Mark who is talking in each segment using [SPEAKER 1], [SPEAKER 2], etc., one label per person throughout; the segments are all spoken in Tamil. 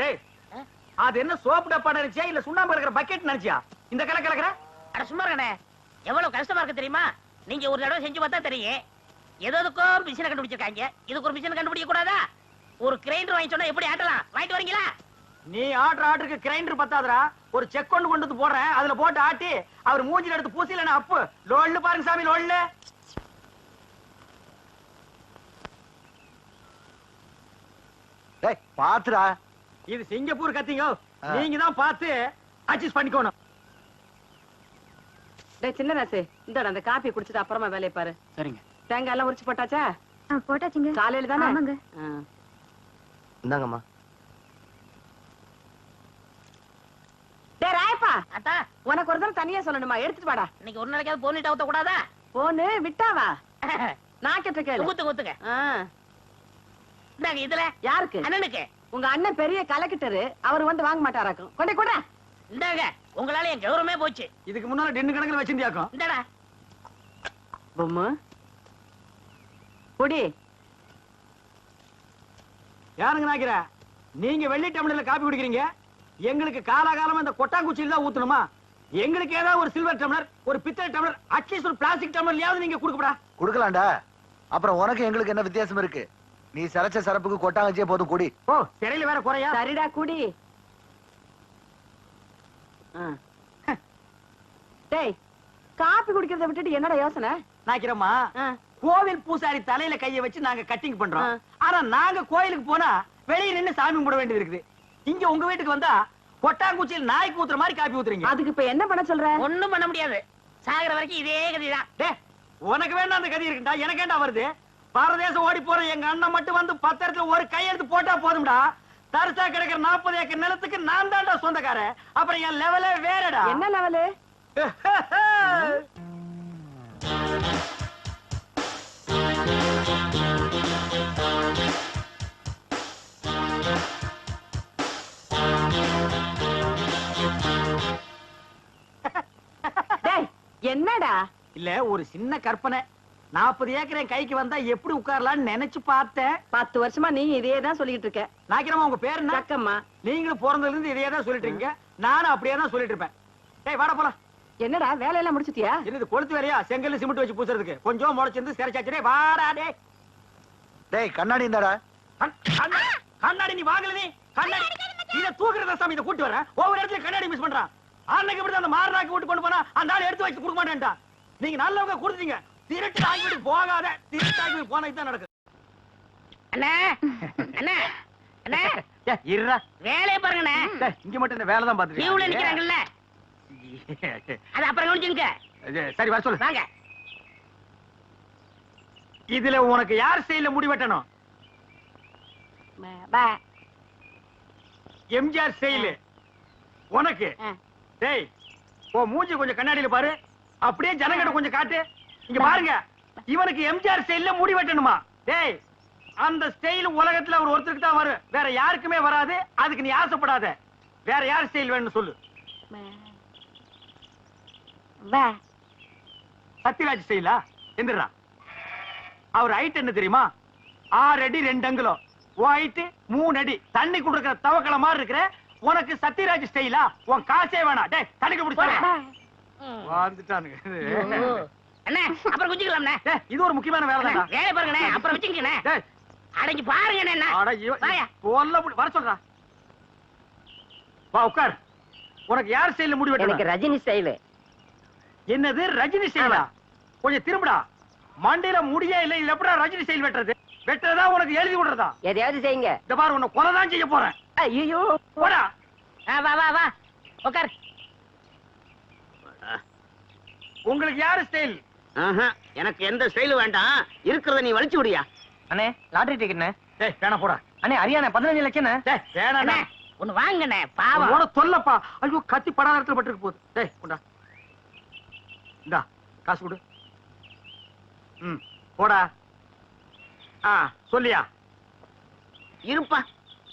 [SPEAKER 1] டேய் அது என்ன சோப்பு டப்பா நினைச்சியா இல்ல சுண்ணாம்பு கலக்கிற பக்கெட் நினைச்சியா இந்த கலக்கற
[SPEAKER 2] அட சும்மா இருக்கனே எவ்வளவு கஷ்டமா இருக்கு தெரியுமா நீங்க ஒரு தடவை செஞ்சு பார்த்தா தெரியும் எதுக்கும் மிஷினை கண்டுபிடிச்சிருக்காங்க இதுக்கு ஒரு மிஷினை கண்டுபிடிக்க கூடாதா ஒரு கிரைண்டர் வாங்கி சொன்னா எப்படி ஆட்டலாம் வாங்கிட்டு வரீங்களா
[SPEAKER 1] நீ ஆர்டருக்கு கிரைண்டர் பத்தாதடா ஒரு செக் கொண்டு வந்து போடுறேன் அதுல போட்டு ஆட்டி அவர் மூஞ்சில எடுத்து பூசில அப்பு லோல்ல பாருங்க சாமி லோல்ல
[SPEAKER 3] டேய் பாத்துடா
[SPEAKER 1] இது சிங்கப்பூர் கத்திங்க நீங்க தான் பார்த்து அட்ஜஸ்ட் பண்ணிக்கணும்
[SPEAKER 4] டேய் சின்ன ராசு இந்தடா அந்த காபி குடிச்சிட்டு அப்புறமா வேலைய பாரு
[SPEAKER 1] சரிங்க
[SPEAKER 4] தேங்காய் எல்லாம் உரிச்சு போட்டாச்சா
[SPEAKER 5] போட்டாச்சுங்க
[SPEAKER 4] காலையில தானே
[SPEAKER 5] ஆமாங்க
[SPEAKER 3] இந்தாங்கம்மா
[SPEAKER 4] டேய் ராயப்பா
[SPEAKER 2] அத்தா
[SPEAKER 4] உனக்கு ஒரு தடவை தனியா சொல்லணுமா எடுத்துட்டு வாடா
[SPEAKER 2] இன்னைக்கு ஒரு நாளைக்காவது போனிட்டா ஊத்த கூடாதா
[SPEAKER 4] போனு விட்டாவா நான் கேட்ட கேளு
[SPEAKER 2] ஊத்துங்க ஊத்துங்க
[SPEAKER 4] ஆ,
[SPEAKER 2] இந்தாங்க இதுல
[SPEAKER 4] யாருக்கு
[SPEAKER 2] அண்ணனுக்கு
[SPEAKER 4] உங்க அண்ணன் பெரிய கலெக்டரு அவர் வந்து வாங்க மாட்டாராக்கும் கொண்டே கூட
[SPEAKER 2] இந்தாங்க உங்களால என் கௌரவமே போச்சு
[SPEAKER 1] இதுக்கு முன்னால டென்னு கணக்குல வச்சிருந்தியாக்கும்
[SPEAKER 2] இந்தடா
[SPEAKER 4] பொம்மு குடி
[SPEAKER 1] யாருங்க நாக்கிற நீங்க வெள்ளி டம்ளர்ல காப்பி குடிக்கிறீங்க எங்களுக்கு காலாகாலமா இந்த கொட்டாங்குச்சியில தான் ஊத்தணுமா எங்களுக்கு ஏதாவது ஒரு சில்வர் டம்ளர் ஒரு பித்தளை டம்ளர் அட்லீஸ்ட் ஒரு பிளாஸ்டிக் டம்ளர்லயாவது நீங்க கொடுக்கடா
[SPEAKER 3] குடுக்கலாம்டா அப்புறம் உனக்கு எங்களுக்கு என்ன வித்தியாசம் இருக்கு நீ சரச்ச சரப்புக்கு கொட்டாங்கச்சியே போதும் குடி
[SPEAKER 1] ஓ சிறையில வேற குறையா
[SPEAKER 4] சரிடா குடி ஆ. டேய் காப்பி குடிக்கிறத விட்டுட்டு என்னடா யோசனை
[SPEAKER 1] நாக்கிறோமா
[SPEAKER 4] ஆ.
[SPEAKER 1] கோவில் பூசாரி தலையில கைய வச்சு நாங்க கட்டிங் பண்றோம்
[SPEAKER 4] ஆ.
[SPEAKER 1] ஆனா நாங்க கோயிலுக்கு போனா வெளிய நின்னு சாமி கும்பிட வேண்டியது இருக்குது இங்க உங்க வீட்டுக்கு வந்தா கொட்டாங்குச்சியில் நாய்க்கு ஊத்துற மாதிரி காப்பி ஊத்துறீங்க
[SPEAKER 4] அதுக்கு இப்ப என்ன பண்ண சொல்ற
[SPEAKER 2] ஒண்ணும் பண்ண முடியாது சாகுற வரைக்கும் இதே கதிதான்
[SPEAKER 1] டேய் உனக்கு வேண்டாம் அந்த கதி இருக்குடா எனக்கு ஏண்டா வருது பாரதேசம் ஓடி போற எங்க அண்ணன் மட்டும் வந்து பத்திரத்துல ஒரு கையெழுத்து போட்டா போதும்டா தரிசா கிடக்கிற 40 ஏக்கர் நிலத்துக்கு நான் தான்டா சொந்தக்காரன் அப்புறம் என் லெவலே வேறடா
[SPEAKER 4] என்ன லெவலு டேய் என்னடா
[SPEAKER 1] இல்ல ஒரு சின்ன கற்பனை 40 ஏக்கர் என் கைக்கு வந்தா எப்படி உட்காரலாம்னு நினைச்சு பார்த்தேன்
[SPEAKER 4] 10 வருஷமா நீ இதே தான் சொல்லிட்டு இருக்க
[SPEAKER 1] நாக்கிறமா உங்க பேர் என்ன
[SPEAKER 4] சக்கம்மா
[SPEAKER 1] நீங்களும் பிறந்ததுல இருந்து இதையே தான் சொல்லிட்டு இருக்கீங்க நானும் அப்படியே தான் சொல்லிட்டு இருப்பேன் டேய் வாடா போலாம்
[SPEAKER 4] என்னடா வேலையெல்லாம் முடிச்சிட்டியா
[SPEAKER 1] என்னது கொளுத்து வேலையா செங்கல்ல சிமெண்ட் வச்சு பூசுறதுக்கு கொஞ்சம் முளைச்சிருந்து சிறைச்சாச்சு டேய் வாடா டேய்
[SPEAKER 3] டேய் கண்ணாடி இந்தாடா
[SPEAKER 1] கண்ணாடி நீ வாங்கல நீ கண்ணாடி இத தூக்குறத சாமி இத கூட்டி வரேன் ஒவ்வொரு இடத்துல கண்ணாடி மிஸ் பண்றான் அன்னைக்கு இப்படி அந்த மாரனாக்கு விட்டு கொண்டு போனா அந்த ஆளு எடுத்து வச்சு கொடுக்க மாட்டேன்டா நீங்க நல்லவங்க கொடுத்தீங்க திருட்டு ஆகிட்டு போகாத திருட்டு ஆகி போனது தான் நடக்குது
[SPEAKER 2] அண்ணா அண்ணா அண்ணா
[SPEAKER 1] இருடா
[SPEAKER 2] வேலையை பாருங்கண்ணே
[SPEAKER 1] இங்க மட்டும் இந்த வேலை தான்
[SPEAKER 2] லீவ்ல நிக்கிறாங்கல்ல அது அப்புறம் கவனிச்சுங்க
[SPEAKER 1] சரி வர சொல்லு
[SPEAKER 2] வாங்க
[SPEAKER 1] இதுல உனக்கு யார் செயல முடி வெட்டணும் எம்ஜிஆர் செயலு உனக்கு டேய் ஓ மூஞ்சி கொஞ்சம் கண்ணாடியில பாரு அப்படியே ஜனங்கிட்ட கொஞ்சம் காட்டு இங்க பாருங்க இவனுக்கு எம்ஜிஆர் ஸ்டைல்ல முடி வெட்டணுமா டேய் அந்த ஸ்டைல் உலகத்துல அவர் ஒருத்தருக்கு தான் வரும் வேற யாருக்குமே வராது அதுக்கு நீ ஆசைப்படாத வேற யார் ஸ்டைல் வேணும்னு சொல்லு சத்யராஜ் ஸ்டைலா எந்திரா அவர் ஹைட் என்ன தெரியுமா 6 அடி 2 அங்குலம் ஹைட் 3 அடி தண்ணி குடுக்கிற தவக்கல மாதிரி இருக்கிற உனக்கு சத்யராஜ் ஸ்டைலா உன் காசே வேணாம் டேய் தடுக்க பிடிச்சா வந்துட்டானுங்க
[SPEAKER 2] அண்ணே அப்புறம் குஞ்சிக்கலாம்ண்ணே
[SPEAKER 1] இது ஒரு முக்கியமான வேலை தான்
[SPEAKER 2] வேலை பாருங்கண்ணே அப்புறம் வச்சுக்கண்ணே அடங்கி பாருங்க என்ன
[SPEAKER 1] வர சொல்றா வா உட்கார் உனக்கு யார் ஸ்டைல்ல முடி வெட்டணும்
[SPEAKER 4] எனக்கு ரஜினி ஸ்டைலு
[SPEAKER 1] என்னது ரஜினி ஸ்டைலா கொஞ்சம் திரும்புடா மண்டையில முடியே இல்ல இது எப்படா ரஜினி ஸ்டைல் வெட்டுறது வெட்டுறதா உனக்கு எழுதி விடுறதா
[SPEAKER 4] எதையாவது செய்யுங்க
[SPEAKER 1] இந்த பாரு உன்னை கொலை தான் செய்ய போறேன்
[SPEAKER 4] ஐயோ
[SPEAKER 1] போடா
[SPEAKER 2] வா வா வா உட்கார்
[SPEAKER 1] உங்களுக்கு யாரு ஸ்டைல்
[SPEAKER 6] எனக்கு எந்த ஸ்டைலும் வேண்டாம் இருக்கிறத நீ வலிச்சு விடியா
[SPEAKER 7] அண்ணே லாட்டரி டிக்கெட்ண்ணே
[SPEAKER 1] டேய் வேணா போடா
[SPEAKER 7] அண்ணே ஹரியானா 15 லட்சம்
[SPEAKER 1] டேய் வேணாடா
[SPEAKER 2] ஒண்ணு வாங்கண்ணே பாவம்
[SPEAKER 1] உன சொல்லப்பா ஐயோ கத்தி படாதத்துல பட்டிருக்கு போகுது டேய் கொண்டா இந்தா காசு கொடு போடா சொல்லியா
[SPEAKER 6] இருப்பா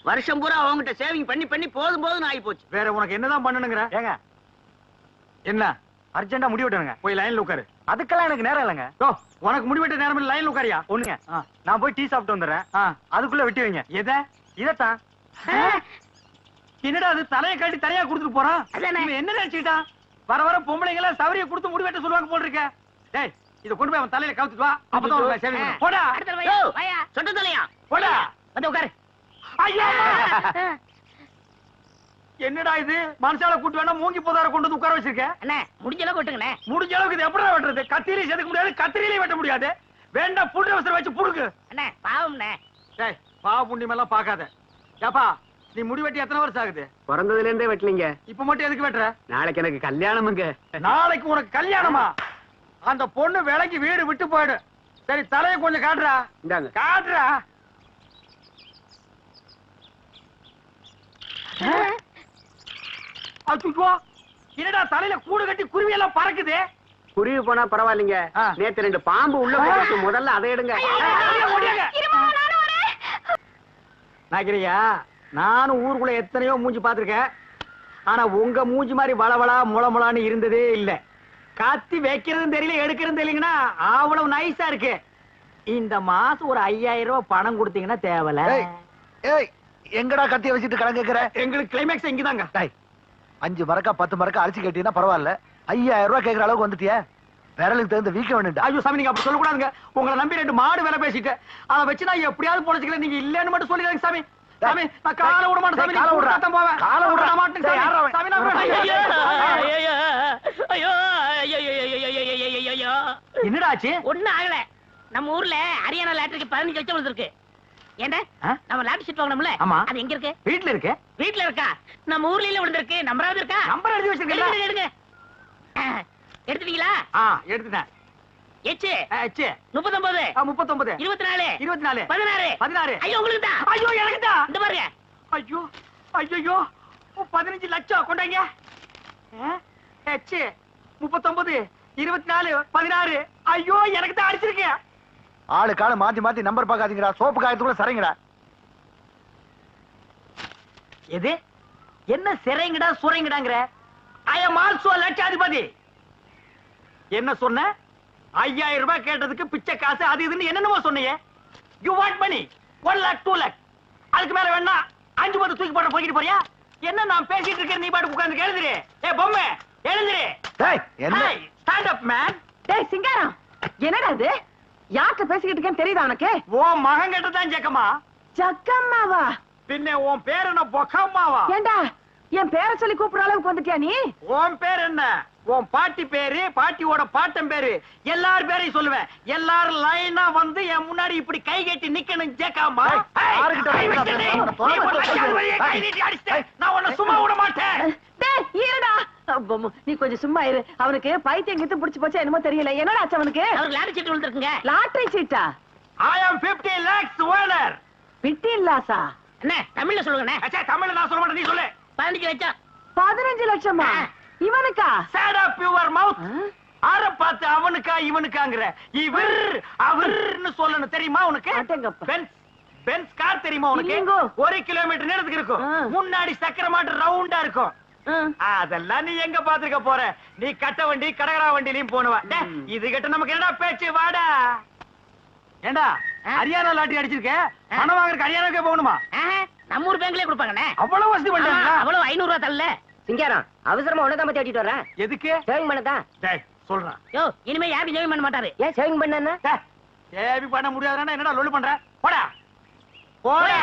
[SPEAKER 6] வருஷம் பூரா அவங்ககிட்ட சேவிங் பண்ணி பண்ணி போதும் போதும் ஆகி போச்சு
[SPEAKER 1] வேற உனக்கு என்னதான் பண்ணணுங்கிற
[SPEAKER 7] ஏங்க
[SPEAKER 1] என்ன
[SPEAKER 7] அர்ஜென்டா முடி வெட்டணுங்க
[SPEAKER 1] போய் லைன்ல உட்காரு
[SPEAKER 7] அதுக்கெல்லாம் எனக்கு நேரம் இல்லைங்க
[SPEAKER 1] உனக்கு முடிவெட்ட நேரம் இல்ல லைன்ல உட்காரியா
[SPEAKER 7] ஒண்ணுங்க நான் போய் டீ சாப்பிட்டு வந்துடுறேன் அதுக்குள்ள வெட்டி வைங்க
[SPEAKER 1] எதை
[SPEAKER 7] இதத்தான்
[SPEAKER 1] என்னடா அது தலையை காட்டி தலையா கொடுத்துட்டு போறான்
[SPEAKER 2] அதானே.
[SPEAKER 1] இவன் என்ன நினைச்சுக்கிட்டான் வர வர பொம்பளைங்க எல்லாம் சவரிய கொடுத்து முடி வெட்ட சொல்லுவாங்க போல இருக்க டேய் இத கொண்டு போய் அவன் தலையில கவுத்துட்டு வா அப்பதான் உனக்கு சேவிங் பண்ணும். போடா
[SPEAKER 2] அடுத்த வாயா
[SPEAKER 6] யோ,
[SPEAKER 2] வாயா
[SPEAKER 6] சொட்ட தலையா
[SPEAKER 1] போடா
[SPEAKER 2] வந்து உட்காரு
[SPEAKER 1] ஐயோ என்னடா இது மனசால கூட்டு வேணா மூங்கி போதார கொண்டு வந்து உட்கார வச்சிருக்க
[SPEAKER 2] அண்ணே முடிஞ்ச அளவுக்கு விட்டுங்கண்ணே.
[SPEAKER 1] முடிஞ்ச அளவுக்கு இது எப்படிடா வெட்டுறது கத்திரியை செதுக்க முடியாது கத்திரியிலே வெட்ட முடியாது வேண்டாம் புல் அவசரம் வச்சு புடுக்கு
[SPEAKER 2] அண்ணே பாவம்ண்ணே.
[SPEAKER 1] டேய் பாவ புண்ணியம் எல்லாம் பாக்காத ஏப்பா நீ முடி வெட்டி எத்தனை வருஷம் ஆகுது
[SPEAKER 5] பிறந்ததுல இருந்தே வெட்டலீங்க.
[SPEAKER 1] இப்ப மட்டும் எதுக்கு வெட்டுற
[SPEAKER 5] நாளைக்கு எனக்கு கல்யாணமுங்க.
[SPEAKER 1] நாளைக்கு உனக்கு கல்யாணமா அந்த பொண்ணு விலைக்கு வீடு விட்டு போயிடு சரி தலையை கொஞ்சம் காட்டுறா
[SPEAKER 5] இந்தாங்க.
[SPEAKER 1] காட்டுறா அச்சுச்சோ என்னடா தலையில கூடு கட்டி குருவி எல்லாம் பறக்குது
[SPEAKER 5] குருவி போனா பரவாயில்லைங்க.
[SPEAKER 1] ஆ.
[SPEAKER 5] நேத்து 2 பாம்பு உள்ள போட்டு முதல்ல அதை எடுங்க.
[SPEAKER 1] நாக்கிரியா நானும் ஊருக்குள்ள எத்தனையோ மூஞ்சி பாத்திருக்கேன் ஆனா உங்க மூஞ்சி மாதிரி வளவளா முளமுளான்னு இருந்ததே இல்ல கத்தி வைக்கிறதும் தெரியல எடுக்கிறதும் தெரியலங்கன்னா அவ்வளவு நைஸா இருக்கு இந்த மாசம் ஒரு 5000 ரூபாய் பணம் கொடுத்தீங்கன்னா தேவல
[SPEAKER 3] ஏய், ஏய் எங்கடா கத்திய வச்சுட்டு கடன் கேக்குற
[SPEAKER 1] எங்களுக்கு கிளைமேக்ஸ் இங்கதாங்க
[SPEAKER 3] டேய் 5 மரக்கா 10 மரக்கா அரிசி கேட்டீங்கன்னா பரவாயில்ல 5000 ரூபாய் கேக்குற அளவுக்கு வந்துட்டியே விரலுக்கு தகுந்த வீக்க வேணும்டா
[SPEAKER 1] ஐயோ சாமி நீங்க அப்படி சொல்லக்கூடாதுங்க உங்களை நம்பி 2 மாடு வேலை பேசிட்டு அதை வச்சு நான் எப்படியாவது பொழைச்சிக்கல நீங்க இல்லன்னு மட்டும் சொல்லிடுங்க சாமி சாமி நான் காலை விட மாட்டேன் சாமி
[SPEAKER 3] காலை
[SPEAKER 1] நீ
[SPEAKER 3] விடுறா.
[SPEAKER 1] கூப்பிட்டா போவேன்
[SPEAKER 3] காலை விடுறா.
[SPEAKER 1] விட மாட்டேன்
[SPEAKER 3] டேய், யார்றா
[SPEAKER 1] சாமி.
[SPEAKER 3] அவன்?
[SPEAKER 1] சாமி நான் விட
[SPEAKER 2] ஐயோ,
[SPEAKER 1] மாட்டேன்.
[SPEAKER 2] ஐயோ, ஐயோ, ஐயோ, ஐயோ.
[SPEAKER 1] என்னடா ஆச்சு
[SPEAKER 2] ஒண்ணும் ஆகல நம்ம ஊர்ல ஹரியானா லாட்டரிக்கு 15 லட்சம் விழுந்திருக்கு ஏண்டா
[SPEAKER 1] ஆ?
[SPEAKER 2] நம்ம லாட்டரி சீட் வாங்கணும்ல
[SPEAKER 1] ஆமா.
[SPEAKER 2] அது எங்க இருக்கு
[SPEAKER 1] வீட்டுல இருக்கு
[SPEAKER 2] வீட்ல இருக்கா நம்ம ஊர்ல இல்ல விழுந்திருக்கு நம்பராவது இருக்கா
[SPEAKER 1] நம்பர் எழுதி வச்சிருக்கீங்களா
[SPEAKER 2] எடுங்க, எடுங்க. எடுத்துட்டீங்களா
[SPEAKER 1] எடுத்துட்டேன்
[SPEAKER 2] எச்சு
[SPEAKER 1] ஆச்சு
[SPEAKER 2] 39
[SPEAKER 1] 39
[SPEAKER 2] 24
[SPEAKER 1] 24
[SPEAKER 2] 16
[SPEAKER 1] 16
[SPEAKER 2] ஐயோ உங்களுக்கு தான்
[SPEAKER 1] ஐயோ எனக்கு தான்
[SPEAKER 2] இந்த பாருங்க
[SPEAKER 1] ஐயோ ஐயோ 15 லட்சம் கொண்டாங்க எச்சு 39 24 16 ஐயோ எனக்கு தான் அடிச்சிருக்கேன்
[SPEAKER 3] ஆளு கால மாத்தி மாத்தி நம்பர் பாக்காதீங்கடா சோப்பு காயத்துக்குள்ள சரிங்கடா
[SPEAKER 1] எது என்ன சிறைங்கடா சுரைங்கடாங்கற ஐ அம் ஆல்சோ லட்சாதிபதி என்ன சொன்ன 5000 ரூபாய் கேட்டதுக்கு பிச்சை காசு அது இதுன்னு என்னென்னமோ சொன்னீங்க you want money 1 lakh 2 lakh அதுக்கு மேல வேணா 5 10 தூக்கி போட்டு போய்கிட்டு போறியா என்ன நான் பேசிட்டு இருக்கேன் நீ பாட்டு உட்கார்ந்து எழுதுறே ஏய் பொம்மை எழுதுறே
[SPEAKER 3] டேய் என்ன
[SPEAKER 1] ஸ்டாண்ட் அப் மேன்
[SPEAKER 4] டேய் சிங்காரம் என்னடா இது யார்கிட்ட பேசிக்கிட்டு இருக்கேன்னு தெரியுதா உனக்கு
[SPEAKER 1] ஓ மகன் கிட்ட தான் ஜக்கமா
[SPEAKER 4] ஜக்கம்மாவா
[SPEAKER 1] பின்ன உன் பேர் என்ன பொக்கம்மாவா
[SPEAKER 4] ஏண்டா என் பேரை சொல்லி கூப்பிடுற அளவுக்கு வந்துட்டியா நீ
[SPEAKER 1] உன் பேர் என்ன உன் பாட்டி பேரு பாட்டியோட பாட்டன் பேரு எல்லார் பேரையும் சொல்லுவேன் எல்லாரும் லைனா வந்து என் முன்னாடி இப்படி கை கட்டி நிக்கணும் ஜேக்காமா
[SPEAKER 3] டேய், யாருகிட்ட
[SPEAKER 1] நான் உன்னை சும்மா விட மாட்டேன்
[SPEAKER 4] டேய் இருடா அப்பம்மு, நீ கொஞ்சம் சும்மா இரு அவனுக்கு பைத்தியம் கித்து புடிச்சு போச்சா என்னமோ தெரியல என்னடா ஆச்சு அவனுக்கு
[SPEAKER 2] அவருக்கு லாட்டரி சீட் விழுந்திருக்குங்க
[SPEAKER 4] லாட்டரி சீட்டா
[SPEAKER 1] I am 50 lakhs owner
[SPEAKER 4] பிட்டி இல்லாசா
[SPEAKER 2] அண்ணே தமிழ்ல சொல்லுங்கண்ணே
[SPEAKER 1] அச்சா தமிழ்ல நான் சொல்ல மாட்டேன் நீ சொல்லு
[SPEAKER 2] 15 லட்சம்
[SPEAKER 4] 15 லட்சமா இவனுக்கா
[SPEAKER 1] sad up your mouth ஆற பார்த்து அவனுக்கா இவனுக்காங்கற இவர் அவர்னு சொல்லணும் தெரியுமா உனக்கு
[SPEAKER 4] அடேங்கப்பா.
[SPEAKER 1] பென்ஸ் பென்ஸ் கார் தெரியுமா உனக்கு
[SPEAKER 4] இல்லைங்கோ.
[SPEAKER 1] 1 கிலோமீட்டர் நேரத்துக்கு இருக்கும்
[SPEAKER 4] ஆ.
[SPEAKER 1] முன்னாடி சக்கர மாட்டு ரவுண்டா இருக்கும்
[SPEAKER 4] ஆ.
[SPEAKER 1] அதெல்லாம் நீ எங்க பாத்துக்க போற நீ கட்ட வண்டி கடகரா வண்டிலையும் போனுவ இது கிட்ட நமக்கு என்னடா பேச்சு வாடா ஏண்டா ஹரியானா லாட்டரி அடிச்சிருக்க பணம் வாங்குறதுக்கு ஹரியானாக்கே போகணுமா
[SPEAKER 2] நம்ம ஊர் பேங்க்லயே கொடுப்பாங்கண்ணே
[SPEAKER 1] அவ்வளவு வசதி பண்ணிட்டாங்களா
[SPEAKER 2] அவ்வளவு 500 ரூபாய் தரல
[SPEAKER 6] சிங்காரம் அவசரமா உனதான் தேடிட்டு வரேன்
[SPEAKER 1] எதுக்கு
[SPEAKER 6] சேவிங் பண்ணதான்
[SPEAKER 1] டேய் சொல்றேன்
[SPEAKER 2] யோ இனிமே யாரும் ஜெயம் பண்ண மாட்டாரு
[SPEAKER 6] ஏன் சேவிங் பண்ணா
[SPEAKER 1] ஏபி பண்ண முடியாதுன்னா என்னடா லொல்லு பண்ற போடா போடா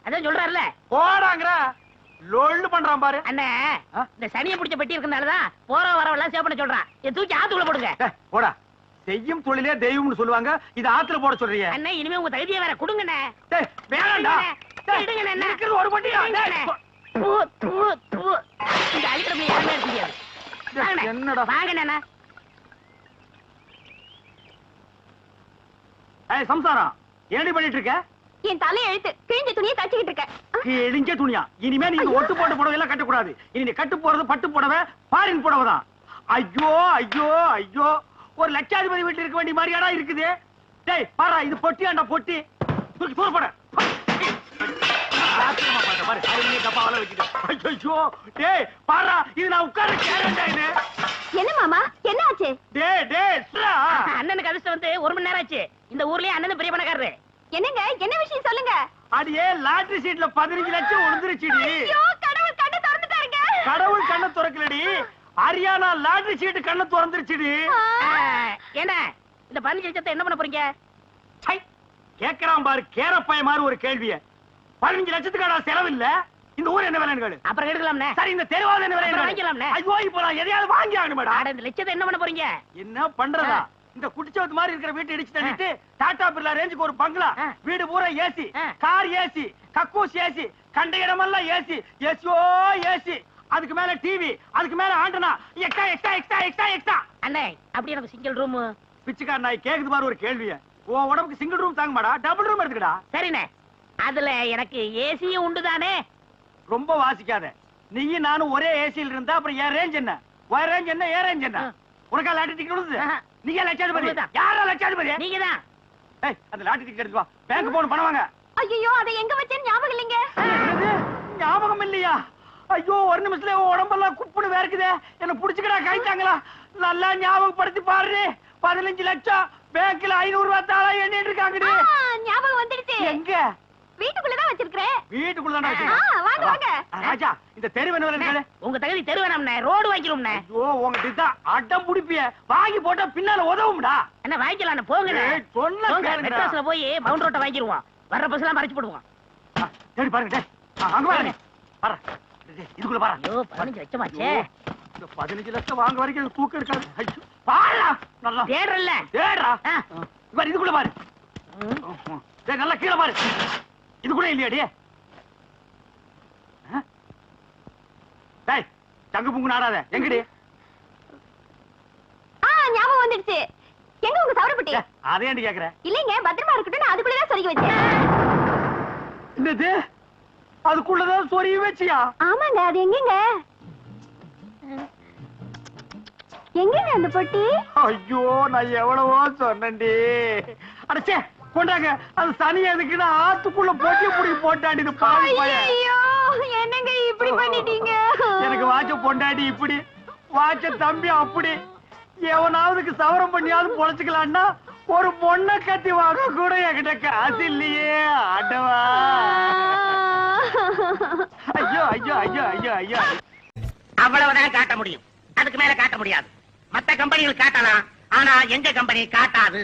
[SPEAKER 2] அதான் சொல்றாருல
[SPEAKER 1] போடாங்கற லொல்லு பண்றான் பாரு
[SPEAKER 2] அண்ணே
[SPEAKER 1] ஆ?
[SPEAKER 2] இந்த சனியை பிடிச்ச பெட்டி இருக்கனாலதான் போற வரவெல்லாம் சேவ் பண்ண சொல்றான் இதை தூக்கி ஆத்துக்குள்ள போடுங்க
[SPEAKER 1] டேய், போடா செய்யும் தொழிலே தெய்வம்னு சொல்லுவாங்க இது ஆத்துல போட சொல்றீங்க
[SPEAKER 2] அண்ணே இனிமே உங்க தகுதியை வேற கொடுங்கண்ணே
[SPEAKER 1] டேய் வேணாம்டா டேய்,
[SPEAKER 2] விடுங்கண்ணே, என்ன?
[SPEAKER 1] இருக்கிறது ஒரு பட்டியா
[SPEAKER 2] விடுங்கண்ணே. தூ, தூ, தூ. இந்த அழிக்கிறதுல யாருமே இருக்க முடியாது வாங்கண்ணே.
[SPEAKER 1] என்னடா?
[SPEAKER 2] வாங்கண்ணே
[SPEAKER 1] ஏய் சம்சாரம் என்னடி பண்ணிட்டு இருக்க
[SPEAKER 8] என் தலை எழுத்து கிழிஞ்ச துணியை தச்சுக்கிட்டு இருக்கேன்
[SPEAKER 1] கிழிஞ்ச துணியா இனிமே நீங்க ஒட்டு போட்டு புடவை எல்லாம் கட்ட கூடாது இனி நீ கட்டு போறது பட்டு புடவை ஃபாரின் புடவை தான் ஐயோ ஐயோ ஐயோ ஒரு லட்சாதிபதி வீட்டுல இருக்க வேண்டிய மாதிரியாடா இருக்குது டேய் பாரா இது பொட்டியாண்டா பொட்டி தூக்கி தூர போட ஆச்சரியமா பாரு, பாரு அருமையா டப்பாவால வச்சுட்டு ஐயோ டேய் பாரா இது நான் உட்கார்ற கேரண்டா இது
[SPEAKER 8] என்ன மாமா என்ன ஆச்சு
[SPEAKER 1] டேய் சுரா
[SPEAKER 2] அண்ணனுக்கு அதிர்ஷ்டம் வந்து 1 மணி நேரம் ஆச்சு இந்த ஊர்லயே அண்ணன் பெரிய பணக்காரரு
[SPEAKER 8] என்னங்க என்ன விஷயம் சொல்லுங்க
[SPEAKER 1] அடியே லாட்டரி சீட்ல 15 லட்சம் விழுந்துருச்சுடி
[SPEAKER 8] ஐயோ கடவுள்
[SPEAKER 1] கடவுள் கண்ணை திறக்கலடி, ஹரியானா லாட்டரி சீட்டு கண்ணை திறந்துருச்சுடி.
[SPEAKER 2] என்ன இந்த 15 லட்சத்தை என்ன பண்ண போறீங்க?
[SPEAKER 1] சை, கேக்குறான் பாரு கேரப்பாய மாதிரி ஒரு கேள்விய. 15 லட்சத்துக்கான செலவு இல்ல, இந்த ஊர் என்ன விலைன்னு கேளு.
[SPEAKER 2] அப்புறம் எடுக்கலாம்னே.
[SPEAKER 1] சரி, இந்த தெருவாத என்ன
[SPEAKER 2] அப்புறம்
[SPEAKER 1] விலை
[SPEAKER 2] வாங்கிக்கலாம்னே.
[SPEAKER 1] ஐயோ, இப்போ நான் எதையாவது வாங்கி ஆகணும் மேடம்.
[SPEAKER 2] அட, இந்த லட்சத்தை என்ன பண்ண போறீங்க?
[SPEAKER 1] என்ன பண்றதா? இந்த குடிச்சவத்து மாதிரி இருக்கிற வீட்டை இடிச்சு தள்ளிட்டு டாடா பிர்லா ரேஞ்சுக்கு ஒரு பங்களா, வீடு பூரா ஏசி, கார் ஏசி, கக்கூஸ் ஏசி, கண்ட இடமெல்லாம் ஏசி, ஏசியோ ஏசி, அதுக்கு மேல டிவி, அதுக்கு மேல antenna, extra extra extra extra extra.
[SPEAKER 2] அண்ணே, அப்படி எனக்கு சிங்கிள் ரூம்.
[SPEAKER 1] பிச்சைக்கார நாய் கேக்குது பாரு ஒரு கேள்விய. உன் உடம்புக்கு சிங்கிள் ரூம் தாங்க மாடா, டபுள் ரூம் எடுத்துக்கடா.
[SPEAKER 2] சரிண்ணே, அதுல எனக்கு ஏசியும் உண்டுதானே?
[SPEAKER 1] ரொம்ப வாசிக்காத. நீயும் நானும் ஒரே ஏசியில் இருந்தா அப்புறம் என் ரேஞ்ச் என்ன, உன் ரேஞ்ச் என்ன, என் ரேஞ்ச் என்ன? உனக்கா லாட்டரி டிக்கெட் விழுது? நீங்க லட்சாதிபதி?
[SPEAKER 2] உங்களுக்குதான்.
[SPEAKER 1] யாரா லட்சாதிபதி?
[SPEAKER 2] நீங்கதான்.
[SPEAKER 1] ஏய், அந்த லாட்டரி டிக்கெட் எடுத்து வா, பேங்க் போன பணம் வாங்க.
[SPEAKER 8] ஐயோ, அதை எங்க வச்சேன்னு ஞாபகம் இல்லைங்க.
[SPEAKER 1] என்னது? ஞாபகம் இல்லையா? ஐயோ, ஒரு நிமிஷத்துல உன் உடம்பெல்லாம் குப்புன்னு வேர்க்குதே. என்ன புடிச்சுக்கடா, கைத்தாங்களா? நல்லா ஞாபகப்படுத்தி பாரு. 15 லட்சம் பேங்க்ல 500 ரூபாய் தாளா எண்ணிட்டு இருக்காங்கடி.
[SPEAKER 8] ஞாபகம் வந்துடுச்சு.
[SPEAKER 1] எங்க?
[SPEAKER 8] வீட்டுக்குள்ளதான் வச்சிருக்கிறேன்.
[SPEAKER 1] வீட்டுக்குள்ளதான்டா
[SPEAKER 8] வாங்க வாங்க.
[SPEAKER 1] வச்சிருக்க. ராஜா, இந்த தெரு என்ன விலைன்னு
[SPEAKER 2] உங்க தகுதி தெரு வேணாம்ண்ணே, ரோடு வாங்கிக்கிறோம்ண்ணே.
[SPEAKER 1] ஐயோ, உங்ககிட்ட தான் அடம் புடிப்பிய. வாங்கி போட்டா பின்னால உதவும்டா.
[SPEAKER 2] என்ன வாங்கிக்கலாம்? போங்கண்ணே.
[SPEAKER 1] ஏய், சொன்னா
[SPEAKER 2] போங்க,
[SPEAKER 1] கேளுங்கடா.
[SPEAKER 2] மெட்ராஸ்ல போய் மவுண்ட் ரோட்டை வாங்கிடுவோம். வர்ற பஸ் எல்லாம் மறைச்சு போடுவோம்.
[SPEAKER 1] தேடி பாருங்க டேய். அங்க பாருங்க. பாரு. டேய், இதுக்குள்ள பாரு.
[SPEAKER 2] ஐயோ, 15 லட்சமாச்சே.
[SPEAKER 1] ஐயோ, இந்த 15 லட்சம் வாங்க வரைக்கும் இது தூக்கம் இருக்காது. ஐயோ, பாருடா. நல்லா
[SPEAKER 2] தேடுறல்ல.
[SPEAKER 1] தேடுடா.
[SPEAKER 2] ஆ.
[SPEAKER 1] பாரு, இதுக்குள்ள பாரு. டேய், நல்லா கீழே பாரு. இதுக்குள்ள இல்லையாடி? டேய், தங்கு புங்கு நாடாத. எங்கடி?
[SPEAKER 8] ஞாபகம் வந்துடுச்சு. எங்க உங்க சவரப்பட்டி?
[SPEAKER 1] அதே ஏன்டி கேக்குற?
[SPEAKER 8] இல்லைங்க, பத்திரமா இருக்கட்டும், நான் அதுக்குள்ளதான் சொருகி வச்சேன்.
[SPEAKER 1] என்னது? அதுக்குள்ளதான் சொருகி வச்சியா?
[SPEAKER 8] ஆமாங்க, அது எங்கங்க? எங்கங்க அந்த பொட்டி?
[SPEAKER 1] ஐயோ, நான் எவ்வளவோ சொன்னேன்டி. அடச்சே, கொண்டாங்க. அது சனி எதுக்குன்னா ஆத்துக்குள்ள போட்டி புடி போட்டாடி இது பாவி பையன்.
[SPEAKER 8] ஐயோ, என்னங்க இப்படி பண்ணிட்டீங்க?
[SPEAKER 1] எனக்கு வாட்ச பொண்டாடி இப்படி, வாட்ச தம்பி அப்படி. எவனாவதுக்கு சவரம் பண்ணியாவது பொழைச்சுக்கலான்னா ஒரு பொண்ணை கட்டி வாங்க கூட என்கிட்ட காசு இல்லையே. ஆண்டவா. ஐயோ ஐயோ ஐயோ ஐயோ ஐயோ.
[SPEAKER 2] அவ்வளவுதான் காட்ட முடியும், அதுக்கு மேல காட்ட முடியாது. மத்த கம்பெனிகள் காட்டலாம், ஆனா எங்க கம்பெனி காட்டாது.